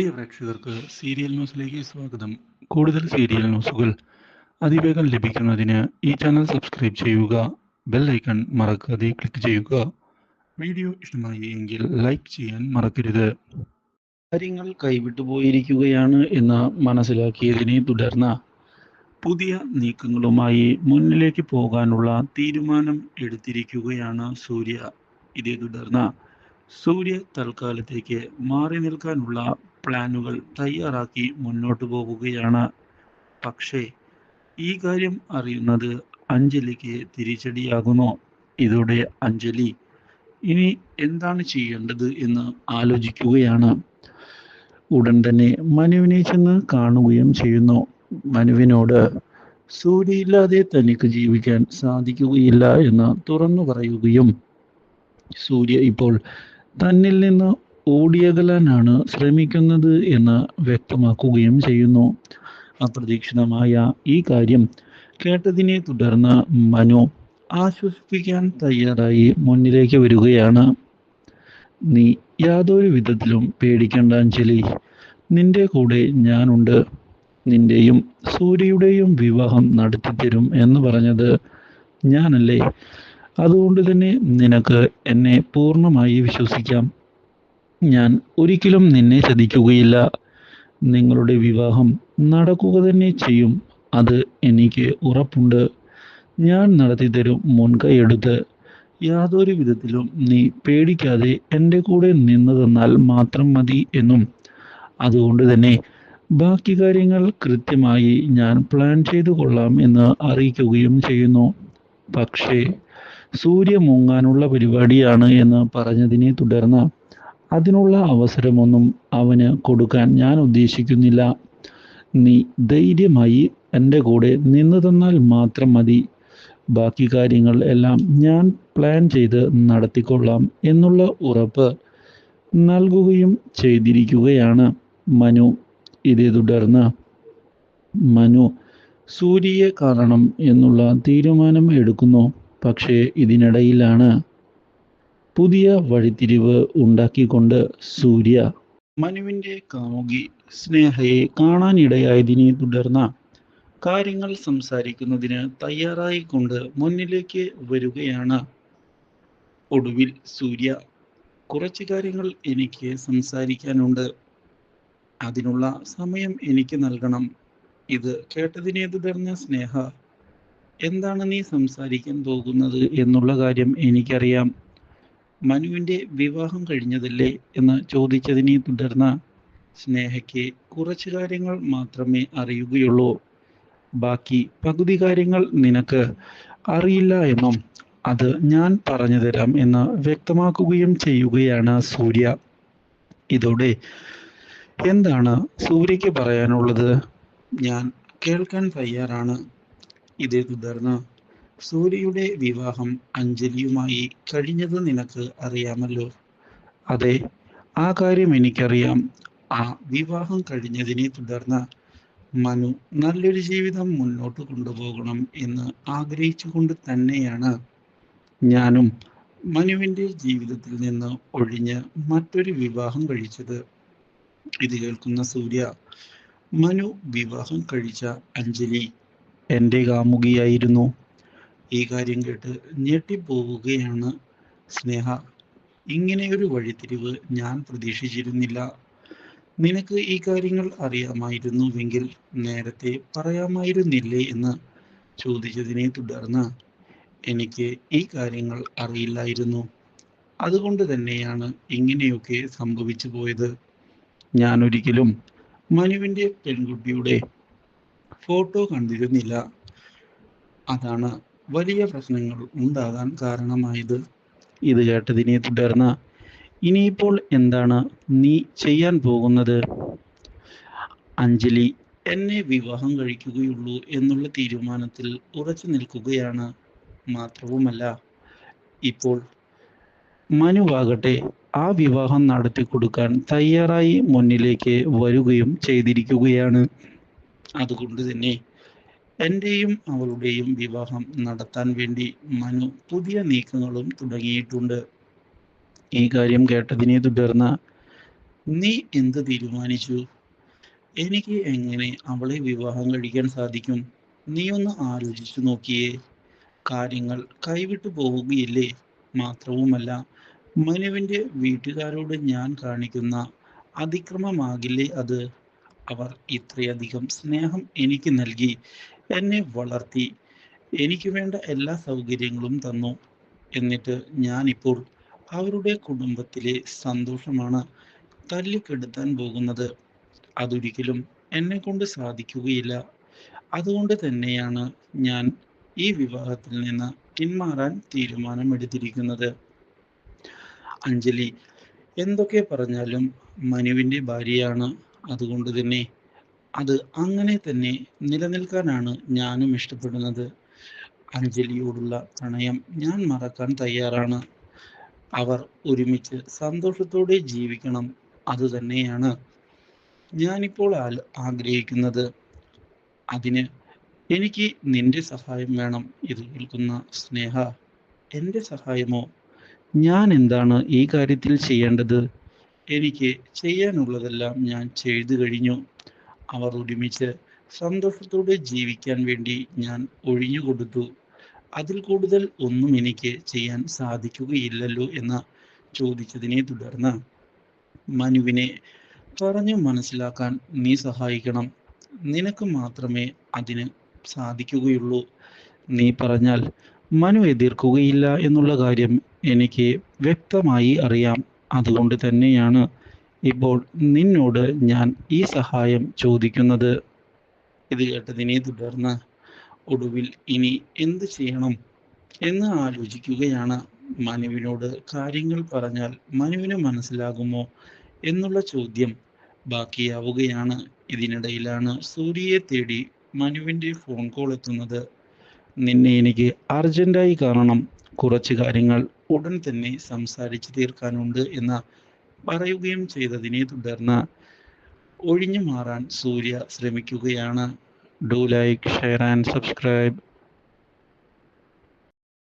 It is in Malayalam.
പ്രിയ പ്രേക്ഷകർക്ക് സീരിയൽ ന്യൂസിലേക്ക് സ്വാഗതം. കൂടുതൽ സീരിയൽ ന്യൂസുകൾ അതിവേഗം ലഭിക്കുന്നതിന് ഈ ചാനൽ സബ്സ്ക്രൈബ് ചെയ്യുക. ബെൽ ഐക്കൺ മറക്കാതെ ക്ലിക്ക് ചെയ്യുക. വീഡിയോ ഇഷ്ടമായി എങ്കിൽ ലൈക്ക് ചെയ്യാൻ മറക്കരുത്. കാര്യങ്ങൾ കൈവിട്ടു പോയിരിക്കുകയാണ് എന്ന് മനസ്സിലാക്കിയതിനെ തുടർന്ന് പുതിയ നീക്കങ്ങളുമായി മുന്നിലേക്ക് പോകാനുള്ള തീരുമാനം എടുത്തിരിക്കുകയാണ് സൂര്യ. ഇതേ തുടർന്ന് സൂര്യ തൽക്കാലത്തേക്ക് മാറി നിൽക്കാനുള്ള പ്ലാനുകൾ തയ്യാറാക്കി മുന്നോട്ട് പോകുകയാണ്. പക്ഷേ ഈ കാര്യം അറിയുന്നത് അഞ്ജലിക്ക് തിരിച്ചടിയാകുന്നു. ഇതോടെ അഞ്ജലി ഇനി എന്താണ് ചെയ്യേണ്ടത് എന്ന് ആലോചിക്കുകയാണ്. ഉടൻ തന്നെ മനുവിനെ ചെന്ന് കാണുകയും ചെയ്യുന്നു. മനുവിനോട് സൂര്യയില്ലാതെ തനിക്ക് ജീവിക്കാൻ സാധിക്കുകയില്ല എന്ന് തുറന്നു പറയുകയും സൂര്യ ഇപ്പോൾ തന്നിൽ നിന്ന് ഓടിയകലാനാണ് ശ്രമിക്കുന്നത് എന്ന് വ്യക്തമാക്കുകയും ചെയ്യുന്നു. അപ്രതീക്ഷിതമായ ഈ കാര്യം കേട്ടതിനെ തുടർന്ന് മനു ആശ്വസിപ്പിക്കാൻ തയ്യാറായി മുന്നിലേക്ക് വരികയാണ്. നീ യാതൊരു വിധത്തിലും പേടിക്കേണ്ട അഞ്ജലി, നിന്റെ കൂടെ ഞാനുണ്ട്. നിന്റെയും സൂര്യയുടെയും വിവാഹം നടത്തിത്തരും എന്ന് പറഞ്ഞത് ഞാനല്ലേ? അതുകൊണ്ട് തന്നെ നിനക്ക് എന്നെ പൂർണ്ണമായി വിശ്വസിക്കാം. ഞാൻ ഒരിക്കലും നിന്നെ ചതിക്കുകയില്ല. നിങ്ങളുടെ വിവാഹം നടക്കുക തന്നെ ചെയ്യും. അത് എനിക്ക് ഉറപ്പുണ്ട്. ഞാൻ നടത്തിത്തരും മുൻകൈയെടുത്ത്. യാതൊരു വിധത്തിലും നീ പേടിക്കാതെ എൻ്റെ കൂടെ നിന്നു തന്നാൽ മാത്രം മതി എന്നും, അതുകൊണ്ട് തന്നെ ബാക്കി കാര്യങ്ങൾ കൃത്യമായി ഞാൻ പ്ലാൻ ചെയ്തു കൊള്ളാം എന്ന് അറിയിക്കുകയും ചെയ്യുന്നു. പക്ഷേ സൂര്യ മുങ്ങാനുള്ള പരിപാടിയാണ് എന്ന് പറഞ്ഞതിനെ തുടർന്ന് അതിനുള്ള അവസരമൊന്നും അവന് കൊടുക്കാൻ ഞാൻ ഉദ്ദേശിക്കുന്നില്ല. നീ ധൈര്യമായി എൻ്റെ കൂടെ നിന്നു തന്നാൽ മാത്രം മതി. ബാക്കി കാര്യങ്ങൾ എല്ലാം ഞാൻ പ്ലാൻ ചെയ്ത് നടത്തിക്കൊള്ളാം എന്നുള്ള ഉറപ്പ് നൽകുകയും ചെയ്തിരിക്കുകയാണ് മനു. ഇതേ തുടർന്ന് മനു സൂര്യയെ കാണണം എന്നുള്ള തീരുമാനം എടുക്കുന്നു. പക്ഷേ ഇതിനിടയിലാണ് പുതിയ വഴിത്തിരിവ് ഉണ്ടാക്കിക്കൊണ്ട് സൂര്യ മനുവിൻ്റെ കാമുകി സ്നേഹയെ കാണാനിടയായതിനെ തുടർന്ന് കാര്യങ്ങൾ സംസാരിക്കുന്നതിന് തയ്യാറായിക്കൊണ്ട് മുന്നിലേക്ക് വരികയാണ്. ഒടുവിൽ സൂര്യ, കുറച്ച് കാര്യങ്ങൾ എനിക്ക് സംസാരിക്കാനുണ്ട്. അതിനുള്ള സമയം എനിക്ക് നൽകണം. ഇത് കേട്ടതിനെ തുടർന്ന് സ്നേഹ, എന്താണ് നീ സംസാരിക്കാൻ പോകുന്നത് എന്നുള്ള കാര്യം എനിക്കറിയാം. മനുവിൻ്റെ വിവാഹം കഴിഞ്ഞതല്ലേ എന്ന് ചോദിച്ചതിനെ തുടർന്ന് സ്നേഹയ്ക്ക് കുറച്ച് കാര്യങ്ങൾ മാത്രമേ അറിയുകയുള്ളൂ. ബാക്കി പകുതി കാര്യങ്ങൾ നിനക്ക് അറിയില്ല എന്നും അത് ഞാൻ പറഞ്ഞു തരാം എന്ന് വ്യക്തമാക്കുകയും ചെയ്യുകയാണ് സൂര്യ. ഇതോടെ എന്താണ് സൂര്യയ്ക്ക് പറയാനുള്ളത്? ഞാൻ കേൾക്കാൻ തയ്യാറാണ്. ഇതേ തുടർന്ന് സൂര്യയുടെ വിവാഹം അഞ്ജലിയുമായി കഴിഞ്ഞത് നിനക്ക് അറിയാമല്ലോ? അതെ, ആ കാര്യം എനിക്കറിയാം. ആ വിവാഹം കഴിഞ്ഞതിനെ തുടർന്ന് മനു നല്ലൊരു ജീവിതം മുന്നോട്ട് കൊണ്ടുപോകണം എന്ന് ആഗ്രഹിച്ചുകൊണ്ട് തന്നെയാണ് ഞാനും മനുവിൻ്റെ ജീവിതത്തിൽ നിന്ന് ഒഴിഞ്ഞ് മറ്റൊരു വിവാഹം കഴിച്ചത്. ഇത് കേൾക്കുന്ന സൂര്യ, മനു വിവാഹം കഴിച്ച അഞ്ജലി എൻ്റെ കാമുകിയായിരുന്നു. ഈ കാര്യം കേട്ട് ഞെട്ടിപ്പോവുകയാണ് സ്നേഹ. ഇങ്ങനെയൊരു വഴിത്തിരിവ് ഞാൻ പ്രതീക്ഷിച്ചിരുന്നില്ല. നിനക്ക് ഈ കാര്യങ്ങൾ അറിയാമായിരുന്നുവെങ്കിൽ നേരത്തെ പറയാമായിരുന്നില്ലേ എന്ന് ചോദിച്ചതിനെ തുടർന്ന് എനിക്ക് ഈ കാര്യങ്ങൾ അറിയില്ലായിരുന്നു. അതുകൊണ്ട് തന്നെയാണ് ഇങ്ങനെയൊക്കെ സംഭവിച്ചു പോയത്. ഞാൻ ഒരിക്കലും മനുവിൻ്റെ പെൺകുട്ടിയുടെ ഫോട്ടോ കണ്ടിരുന്നില്ല. അതാണ് വലിയ പ്രശ്നങ്ങൾ ഉണ്ടാകാൻ കാരണമായത്. ഇത് കേട്ടതിനെ തുടർന്ന് ഇനിയിപ്പോൾ എന്താണ് നീ ചെയ്യാൻ പോകുന്നത്? അഞ്ജലി എന്നെ വിവാഹം കഴിക്കുകയുള്ളൂ എന്നുള്ള തീരുമാനത്തിൽ ഉറച്ചു നിൽക്കുകയാണ്. മാത്രവുമല്ല, ഇപ്പോൾ മനുവാകട്ടെ ആ വിവാഹം നടത്തി കൊടുക്കാൻ തയ്യാറായി മുന്നിലേക്ക് വരികയും ചെയ്തിരിക്കുകയാണ്. അതുകൊണ്ട് തന്നെ എൻ്റെയും അവളുടെയും വിവാഹം നടത്താൻ വേണ്ടി മനു പുതിയ നീക്കങ്ങളും തുടങ്ങിയിട്ടുണ്ട്. ഈ കാര്യം കേട്ടതിനെ തുടർന്ന് നീ എന്ത് തീരുമാനിച്ചു? എനിക്ക് എങ്ങനെ അവളെ വിവാഹം കഴിക്കാൻ സാധിക്കും? നീ ഒന്ന് ആലോചിച്ചു നോക്കിയേ. കാര്യങ്ങൾ കൈവിട്ടു പോവുകയില്ലേ? മാത്രവുമല്ല, മനുവിൻ്റെ വീട്ടുകാരോട് ഞാൻ കാണിക്കുന്ന അതിക്രമമാകില്ലേ അത്? അവർ ഇത്രയധികം സ്നേഹം എനിക്ക് നൽകി, എന്നെ വളർത്തി, എനിക്ക് വേണ്ട എല്ലാ സൗകര്യങ്ങളും തന്നു. എന്നിട്ട് ഞാനിപ്പോൾ അവരുടെ കുടുംബത്തിലെ സന്തോഷമാണ് തല്ലിക്കെടുത്താൻ പോകുന്നത്. അതൊരിക്കലും എന്നെ കൊണ്ട് സാധിക്കുകയില്ല. അതുകൊണ്ട് തന്നെയാണ് ഞാൻ ഈ വിവാഹത്തിൽ നിന്ന് പിന്മാറാൻ തീരുമാനമെടുത്തിരിക്കുന്നത്. അഞ്ജലി എന്തൊക്കെ പറഞ്ഞാലും മനുവിൻ്റെ ഭാര്യയാണ്. അതുകൊണ്ട് തന്നെ അത് അങ്ങനെ തന്നെ നിലനിൽക്കാനാണ് ഞാനും ഇഷ്ടപ്പെടുന്നത്. അഞ്ജലിയോടുള്ള പ്രണയം ഞാൻ മറക്കാൻ തയ്യാറാണ്. അവർ ഒരുമിച്ച് സന്തോഷത്തോടെ ജീവിക്കണം. അതുതന്നെയാണ് ഞാനിപ്പോൾ ആഗ്രഹിക്കുന്നത്. അതിന് എനിക്ക് നിന്റെ സഹായം വേണം. ഇത് കേൾക്കുന്ന സ്നേഹ, എൻ്റെ സഹായമോ? ഞാൻ എന്താണ് ഈ കാര്യത്തിൽ ചെയ്യേണ്ടത്? എനിക്ക് ചെയ്യാനുള്ളതെല്ലാം ഞാൻ ചെയ്തു കഴിഞ്ഞു. അവർ ഒരുമിച്ച് സന്തോഷത്തോടെ ജീവിക്കാൻ വേണ്ടി ഞാൻ ഒഴിഞ്ഞു കൊടുത്തു. അതിൽ കൂടുതൽ ഒന്നും എനിക്ക് ചെയ്യാൻ സാധിക്കുകയില്ലല്ലോ എന്ന് ചോദിച്ചതിനെ തുടർന്ന് മനുവിനെ പറഞ്ഞു മനസ്സിലാക്കാൻ നീ സഹായിക്കണം. നിനക്ക് മാത്രമേ അതിന് സാധിക്കുകയുള്ളൂ. നീ പറഞ്ഞാൽ മനു എതിർക്കുകയില്ല എന്നുള്ള കാര്യം എനിക്ക് വ്യക്തമായി അറിയാം. അതുകൊണ്ട് തന്നെയാണ് ഇപ്പോൾ നിന്നോട് ഞാൻ ഈ സഹായം ചോദിക്കുന്നത്. ഇത് കേട്ടതിനെ തുടർന്ന് ഒടുവിൽ ഇനി എന്ത് ചെയ്യണം എന്ന് ആലോചിക്കുകയാണ്. മനുവിനോട് കാര്യങ്ങൾ പറഞ്ഞാൽ മനുവിന് മനസ്സിലാകുമോ എന്നുള്ള ചോദ്യം ബാക്കിയാവുകയാണ്. ഇതിനിടയിലാണ് സൂര്യയെ തേടി മനുവിൻ്റെ ഫോൺ കോൾ എത്തുന്നത്. നിന്നെ എനിക്ക് അർജന്റായി കാണണം. കുറച്ച് കാര്യങ്ങൾ ഉടൻ തന്നെ സംസാരിച്ച് തീർക്കാനുണ്ട് എന്ന് പറയുകയും ചെയ്തതിനെ തുടർന്ന് ഒഴിഞ്ഞു മാറാൻ സൂര്യ ശ്രമിക്കുകയാണ്. Do like, share and subscribe.